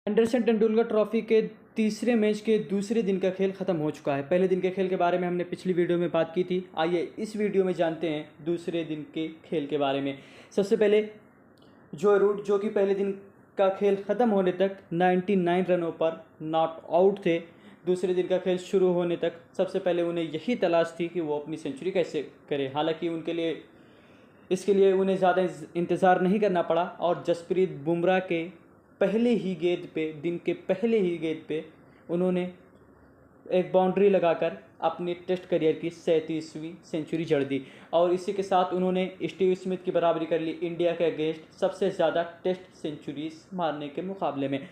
Anderson Tendulkar trophy के तीसरे match के दूसरे दिन का खेल ख़त्म हो चुका है। पहले दिन के खेल के बारे में हमने पिछली वीडियो में बात की थी। आइए इस वीडियो में जानते हैं दूसरे दिन के खेल के बारे में। सबसे पहले जो रूट, जो कि पहले दिन का खेल ख़त्म होने तक 99 रनों पर नॉट आउट थे। दूसरे दिन का खेल शुरू होने तक सबसे पहले उन्हें यही तलाश थी कि वो अपनी सेंचुरी कैसे करें। हालांकि इसके लिए उन्हें ज़्यादा इंतज़ार नहीं करना पड़ा और जसप्रीत बुमराह के दिन के पहले ही गेंद पे उन्होंने एक बाउंड्री लगाकर अपने टेस्ट करियर की 37वीं सेंचुरी जड़ दी और इसी के साथ उन्होंने स्टीव स्मिथ की बराबरी कर ली इंडिया के अगेंस्ट सबसे ज़्यादा टेस्ट सेंचुरीज मारने के मुकाबले में।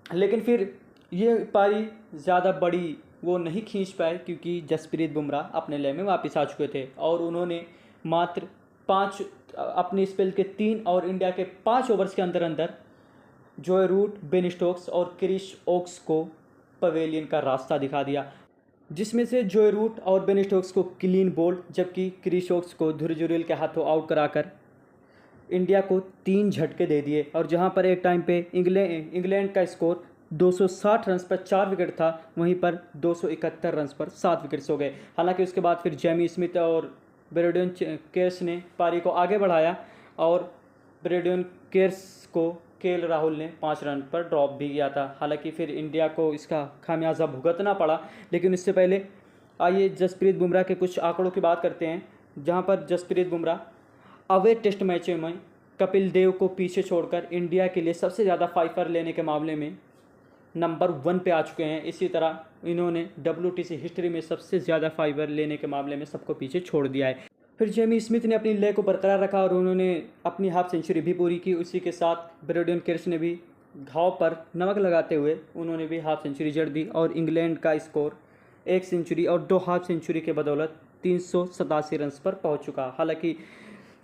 लेकिन फिर ये पारी ज़्यादा बड़ी वो नहीं खींच पाए क्योंकि जसप्रीत बुमराह अपने लय में वापस आ चुके थे और उन्होंने मात्र 5 अपने स्पेल के 3 और इंडिया के 5 ओवर्स के अंदर जोए रूट, बेन स्टोक्स और क्रिस ओक्स को पवेलियन का रास्ता दिखा दिया, जिसमें से जोए रूट और बेन स्टोक्स को क्लीन बोल्ड जबकि क्रिस ओक्स को धुरजुरेल के हाथों आउट कराकर इंडिया को 3 झटके दे दिए। और जहां पर एक टाइम पे इंग्लैंड का स्कोर 260 रन पर 4 विकेट था, वहीं पर 271 रन पर 7 विकेट्स हो गए। हालांकि उसके बाद फिर जेमी स्मिथ और ब्रेडन केर्स ने पारी को आगे बढ़ाया और ब्रेडन केर्स को केएल राहुल ने 5 रन पर ड्रॉप भी किया था। हालांकि फिर इंडिया को इसका खामियाजा भुगतना पड़ा। लेकिन इससे पहले आइए जसप्रीत बुमराह के कुछ आंकड़ों की बात करते हैं, जहां पर जसप्रीत बुमराह अवे टेस्ट मैचों में कपिल देव को पीछे छोड़कर इंडिया के लिए सबसे ज़्यादा फाइफर लेने के मामले में नंबर 1 पे आ चुके हैं। इसी तरह इन्होंने WTC हिस्ट्री में सबसे ज़्यादा फाइबर लेने के मामले में सबको पीछे छोड़ दिया है। फिर जेमी स्मिथ ने अपनी लय को बरकरार रखा और उन्होंने अपनी हाफ सेंचुरी भी पूरी की। उसी के साथ ब्रेडन केर्स ने भी घाव पर नमक लगाते हुए उन्होंने भी हाफ सेंचुरी जड़ दी और इंग्लैंड का स्कोर 1 सेंचुरी और 2 हाफ सेंचुरी के बदौलत 387 रन पर पहुंच चुका। हालांकि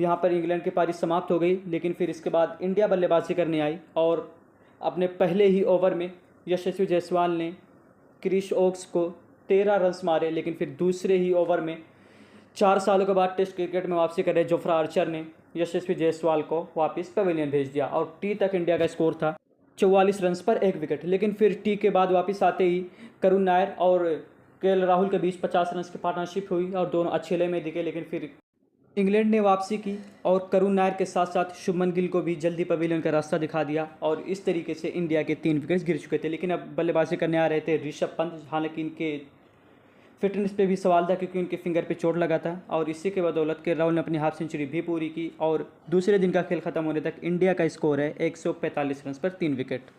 यहाँ पर इंग्लैंड की पारी समाप्त हो गई, लेकिन फिर इसके बाद इंडिया बल्लेबाजी करने आई और अपने पहले ही ओवर में यशस्वी जायसवाल ने क्रिस ओक्स को 13 रन मारे। लेकिन फिर दूसरे ही ओवर में 4 सालों के बाद टेस्ट क्रिकेट में वापसी कर रहे जोफ्रा आर्चर ने यशस्वी जायसवाल को वापस पवेलियन भेज दिया और टी तक इंडिया का स्कोर था 44 रन पर 1 विकेट। लेकिन फिर टी के बाद वापस आते ही करुण नायर और केएल राहुल के बीच 50 रन की पार्टनरशिप हुई और दोनों अच्छे लय में दिखे। लेकिन फिर इंग्लैंड ने वापसी की और करुण नायर के साथ साथ शुभमन गिल को भी जल्दी पवेलियन का रास्ता दिखा दिया और इस तरीके से इंडिया के 3 विकेट्स गिर चुके थे। लेकिन अब बल्लेबाजी करने आ रहे थे ऋषभ पंत। हालांकि इनके फिटनेस पे भी सवाल था क्योंकि उनके फिंगर पे चोट लगा था और इसी के बदौलत के राहुल ने अपनी हाफ सेंचुरी भी पूरी की और दूसरे दिन का खेल खत्म होने तक इंडिया का स्कोर है 145 रन पर 3 विकेट।